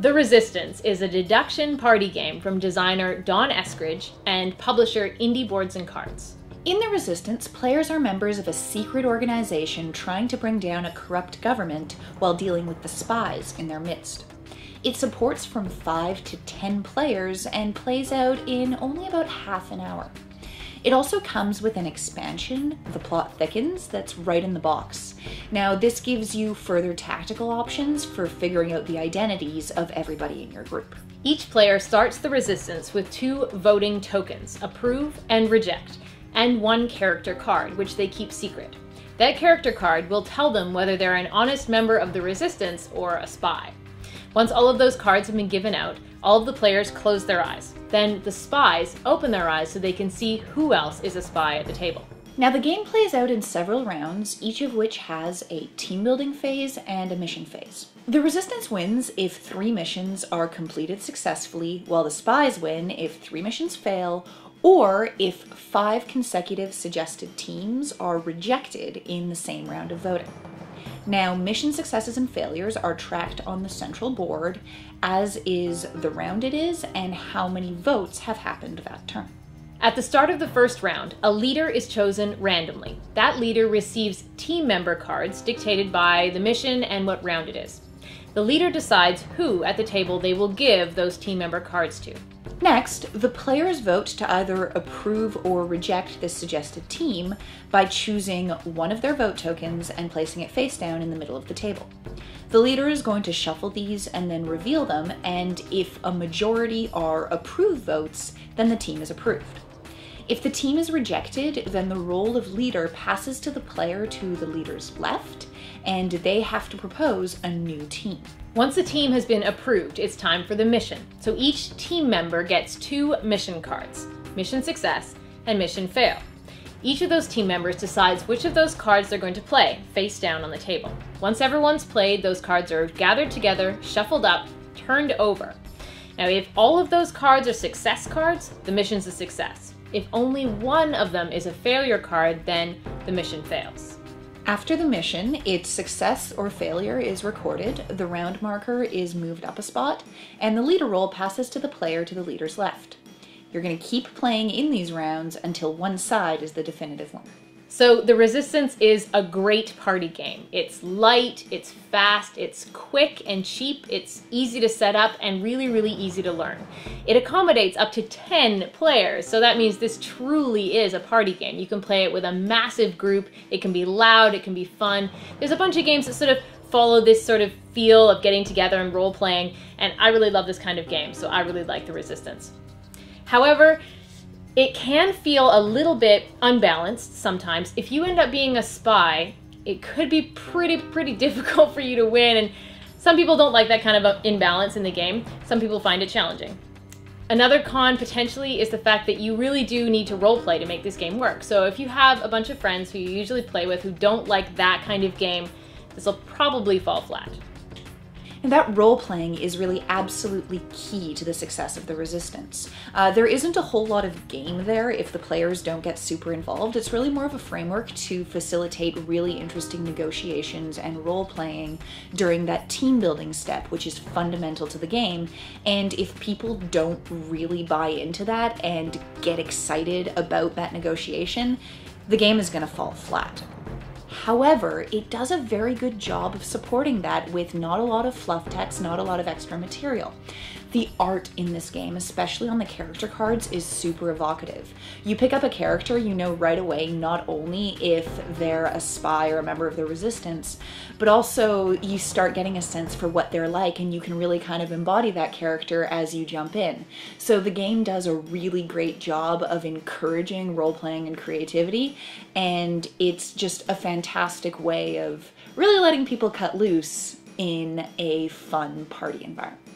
The Resistance is a deduction party game from designer Don Eskridge and publisher Indie Boards and Cards. In The Resistance, players are members of a secret organization trying to bring down a corrupt government while dealing with the spies in their midst. It supports from 5 to 10 players and plays out in only about half an hour. It also comes with an expansion, The Plot Thickens, that's right in the box. Now, this gives you further tactical options for figuring out the identities of everybody in your group. Each player starts The Resistance with 2 voting tokens, Approve and Reject, and 1 character card, which they keep secret. That character card will tell them whether they're an honest member of the Resistance or a spy. Once all of those cards have been given out, all of the players close their eyes. Then the spies open their eyes so they can see who else is a spy at the table. Now, the game plays out in several rounds, each of which has a team building phase and a mission phase. The Resistance wins if 3 missions are completed successfully, while the spies win if 3 missions fail, or if 5 consecutive suggested teams are rejected in the same round of voting. Now, mission successes and failures are tracked on the central board, as is the round it is and how many votes have happened that turn. At the start of the first round, a leader is chosen randomly. That leader receives team member cards dictated by the mission and what round it is. The leader decides who at the table they will give those team member cards to. Next, the players vote to either approve or reject this suggested team by choosing one of their vote tokens and placing it face down in the middle of the table. The leader is going to shuffle these and then reveal them, and if a majority are approve votes, then the team is approved. If the team is rejected, then the role of leader passes to the player to the leader's left, and they have to propose a new team. Once a team has been approved, it's time for the mission. So each team member gets 2 mission cards, Mission Success and Mission Fail. Each of those team members decides which of those cards they're going to play, face down on the table. Once everyone's played, those cards are gathered together, shuffled up, turned over. Now, if all of those cards are success cards, the mission's a success. If only one of them is a failure card, then the mission fails. After the mission, its success or failure is recorded, the round marker is moved up a spot, and the leader role passes to the player to the leader's left. You're going to keep playing in these rounds until one side is the definitive winner. So The Resistance is a great party game. It's light, it's fast, it's quick and cheap, it's easy to set up, and really, really easy to learn. It accommodates up to 10 players, so that means this truly is a party game. You can play it with a massive group, it can be loud, it can be fun. There's a bunch of games that sort of follow this sort of feel of getting together and role-playing, and I really love this kind of game, so I really like The Resistance. However, it can feel a little bit unbalanced sometimes. If you end up being a spy, it could be pretty difficult for you to win, and some people don't like that kind of imbalance in the game. Some people find it challenging. Another con potentially is the fact that you really do need to roleplay to make this game work. So if you have a bunch of friends who you usually play with who don't like that kind of game, this will probably fall flat. And that role-playing is really absolutely key to the success of The Resistance. There isn't a whole lot of game there if the players don't get super involved. It's really more of a framework to facilitate really interesting negotiations and role-playing during that team-building step, which is fundamental to the game. And if people don't really buy into that and get excited about that negotiation, the game is going to fall flat. However, it does a very good job of supporting that with not a lot of fluff text, not a lot of extra material. The art in this game, especially on the character cards, is super evocative. You pick up a character, you know right away not only if they're a spy or a member of the Resistance, but also you start getting a sense for what they're like, and you can really kind of embody that character as you jump in. So the game does a really great job of encouraging role-playing and creativity, and it's just a fantastic way of really letting people cut loose in a fun party environment.